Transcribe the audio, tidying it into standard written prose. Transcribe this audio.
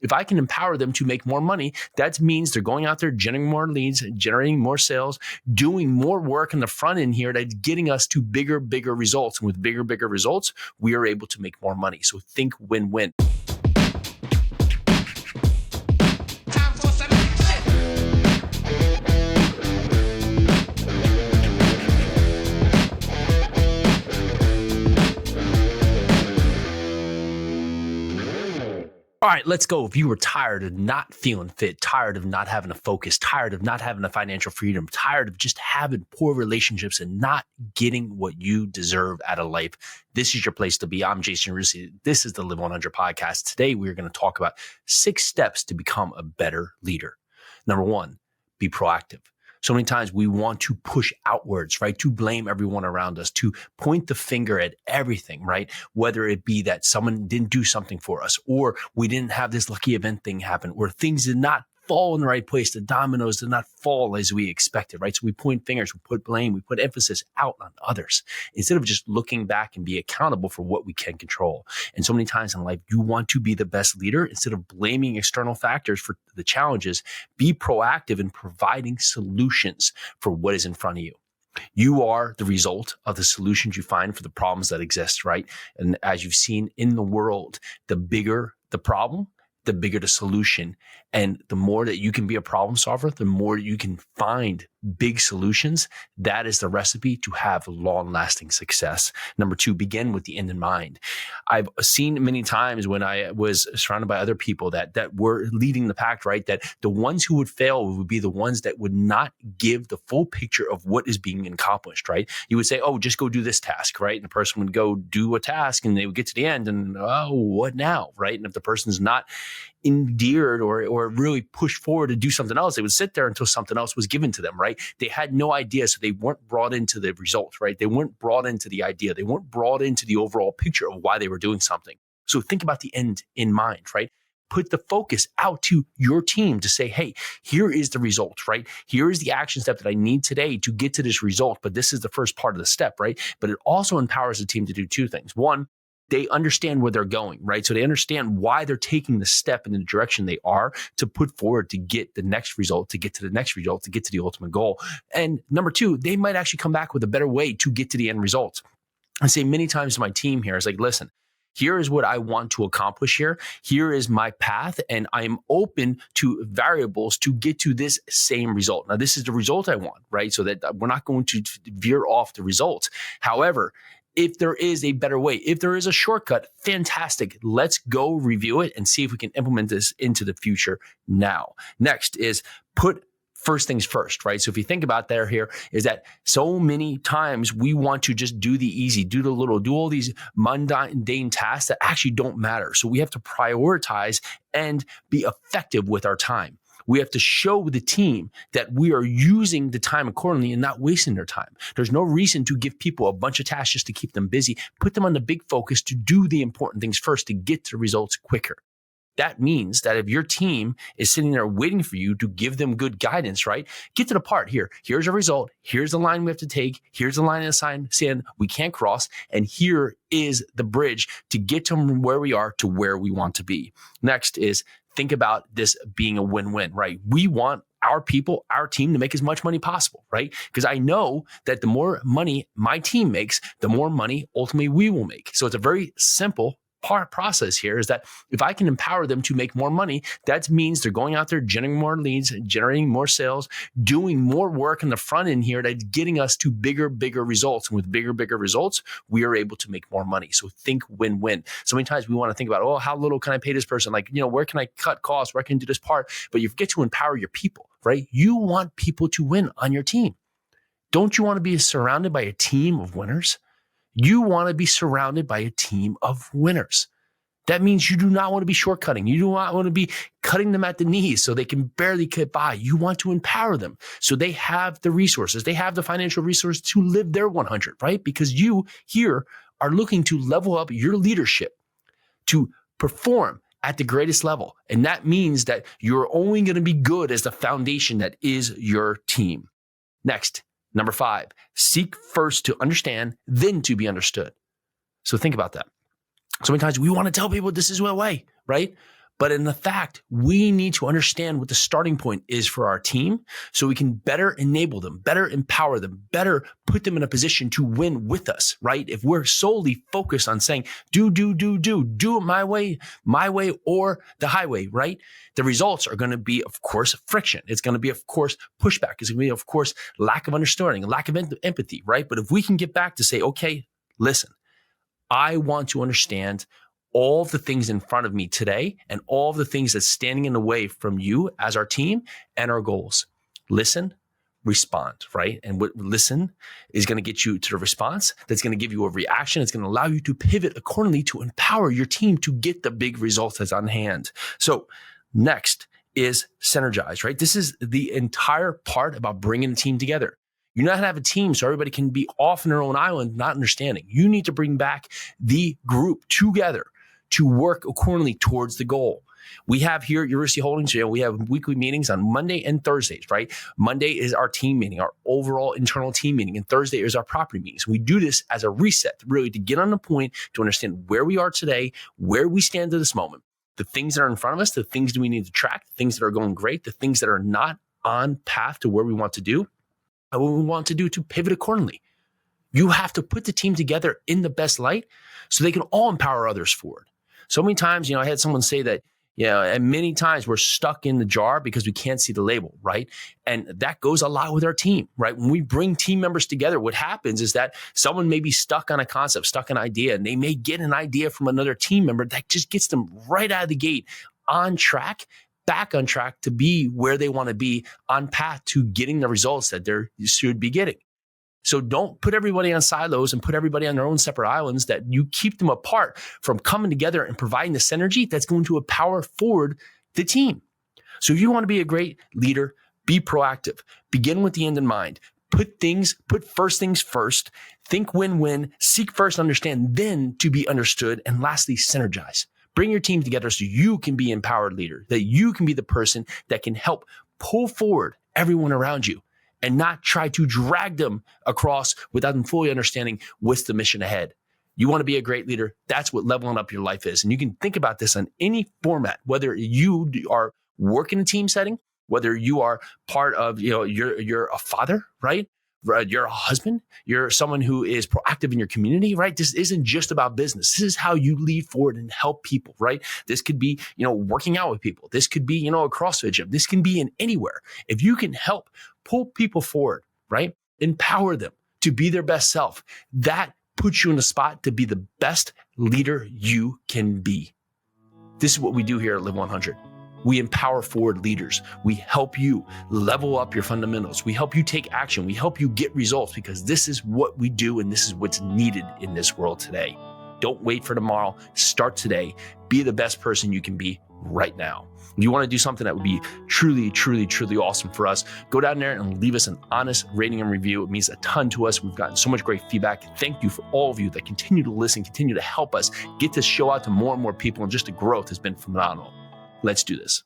If I can empower them to make more money, that means they're going out there, generating more leads, generating more sales, doing more work in the front end here that's getting us to bigger results. And with bigger results, we are able to make more money. So think win-win. All right, let's go. If you were tired of not feeling fit, tired of not having a focus, tired of not having the financial freedom, tired of just having poor relationships and not getting what you deserve out of life, this is your place to be. I'm Jason Yarusi. This is the Live 100 podcast. Today, we're going to talk about 6 steps to become a better leader. Number 1, be proactive. So many times we want to push outwards, right? To blame everyone around us, to point the finger at everything, right? Whether it be that someone didn't do something for us, or we didn't have this lucky event thing happen, or things did not fall in the right place. The dominoes did not fall as we expected, right? So we point fingers, we put blame, we put emphasis out on others instead of just looking back and be accountable for what we can control. And so many times in life, you want to be the best leader instead of blaming external factors for the challenges. Be proactive in providing solutions for what is in front of you. You are the result of the solutions you find for the problems that exist, right? And as you've seen in the world, the bigger the problem, the bigger the solution. And the more that you can be a problem solver, the more you can find big solutions. That is the recipe to have long-lasting success. Number 2, begin with the end in mind. I've seen many times when I was surrounded by other people that were leading the pack, right? That the ones who would fail would be the ones that would not give the full picture of what is being accomplished, right? You would say, oh, just go do this task, right? And the person would go do a task and they would get to the end and, oh, what now, right? And if the person's not endeared or really pushed forward to do something else, they would sit there until something else was given to them, right? They had no idea, so they weren't brought into the results, right? They weren't brought into the idea. They weren't brought into the overall picture of why they were doing something. So think about the end in mind, right? Put the focus out to your team to say, hey, here is the result, right? Here is the action step that I need today to get to this result, but this is the first part of the step, right? But it also empowers the team to do 2 things. 1, they understand where they're going, right? So they understand why they're taking the step in the direction they are to put forward to get the next result, to get to the next result, to get to the ultimate goal. And number 2, they might actually come back with a better way to get to the end result. I say many times to my team here, it's like, listen, here is what I want to accomplish here. Here is my path, and I am open to variables to get to this same result. Now, this is the result I want, right? So that we're not going to veer off the result. However, if there is a better way, if there is a shortcut, fantastic. Let's go review it and see if we can implement this into the future now. Next is put first things first, right? So if you think about that here, is that so many times we want to just do the easy, do the little, do all these mundane tasks that actually don't matter. So we have to prioritize and be effective with our time. We have to show the team that we are using the time accordingly and not wasting their time. There's no reason to give people a bunch of tasks just to keep them busy. Put them on the big focus to do the important things first to get to results quicker. That means that if your team is sitting there waiting for you to give them good guidance, right? Get to the part here. Here's a result. Here's the line we have to take. Here's the line in the sand we can't cross. And here is the bridge to get to where we are to where we want to be. Next is think about this being a win-win, right? We want our people, our team to make as much money possible, right? Because I know that the more money my team makes, the more money ultimately we will make. So it's a very simple process here is that if I can empower them to make more money, that means they're going out there, generating more leads, generating more sales, doing more work in the front end here that's getting us to bigger results. And with bigger results, we are able to make more money. So think win-win. So many times we want to think about, oh, how little can I pay this person? Like, where can I cut costs? Where can I do this part? But you forget to empower your people, right? You want people to win on your team. Don't you want to be surrounded by a team of winners? You want to be surrounded by a team of winners. That means you do not want to be shortcutting. You do not want to be cutting them at the knees so they can barely get by. You want to empower them so they have the resources. They have the financial resources to live their 100, right? Because you here are looking to level up your leadership to perform at the greatest level. And that means that you're only going to be good as the foundation that is your team. Next, number 5, seek first to understand, then to be understood. So think about that. So many times we want to tell people this is the way, right? But in the fact, we need to understand what the starting point is for our team so we can better enable them, better empower them, better put them in a position to win with us, right? If we're solely focused on saying, do it my way, or the highway, right? The results are going to be, of course, friction. It's going to be, of course, pushback. It's going to be, of course, lack of understanding, lack of empathy, right? But if we can get back to say, okay, listen, I want to understand all the things in front of me today and all the things that's standing in the way from you as our team and our goals. Listen, respond, right? And what listen is going to get you to the response that's going to give you a reaction. It's going to allow you to pivot accordingly to empower your team to get the big results that's on hand. So next is synergize, right? This is the entire part about bringing the team together. You're not going to have a team so everybody can be off in their own island, not understanding. You need to bring back the group together to work accordingly towards the goal. We have here at Yarusi Holdings, we have weekly meetings on Monday and Thursdays, right? Monday is our team meeting, our overall internal team meeting, and Thursday is our property meetings. We do this as a reset, really to get on the point, to understand where we are today, where we stand at this moment, the things that are in front of us, the things that we need to track, the things that are going great, the things that are not on path to where we want to do, and what we want to do to pivot accordingly. You have to put the team together in the best light so they can all empower others forward. So many times, I had someone say that, and many times we're stuck in the jar because we can't see the label, right? And that goes a lot with our team, right? When we bring team members together, what happens is that someone may be stuck on a concept, stuck on an idea, and they may get an idea from another team member that just gets them right out of the gate on track, back on track to be where they want to be, on path to getting the results that they should be getting. So don't put everybody on silos and put everybody on their own separate islands, that you keep them apart from coming together and providing the synergy that's going to empower forward the team. So if you want to be a great leader, be proactive. Begin with the end in mind. Put first things first. Think win-win. Seek first, understand, then to be understood. And lastly, synergize. Bring your team together so you can be an empowered leader, that you can be the person that can help pull forward everyone around you, and not try to drag them across without them fully understanding what's the mission ahead. You want to be a great leader. That's what leveling up your life is. And you can think about this on any format, whether you are working in a team setting, whether you are part of, you're a father, right? You're a husband. You're someone who is proactive in your community, right? This isn't just about business. This is how you lead forward and help people, right? This could be, working out with people. This could be, a CrossFit gym. This can be in anywhere. If you can help pull people forward, right? Empower them to be their best self. That puts you in a spot to be the best leader you can be. This is what we do here at Live 100. We empower forward leaders. We help you level up your fundamentals. We help you take action. We help you get results, because this is what we do and this is what's needed in this world today. Don't wait for tomorrow. Start today. Be the best person you can be right now. If you want to do something that would be truly, truly, truly awesome for us, go down there and leave us an honest rating and review. It means a ton to us. We've gotten so much great feedback. Thank you for all of you that continue to listen, continue to help us get this show out to more and more people. And just the growth has been phenomenal. Let's do this.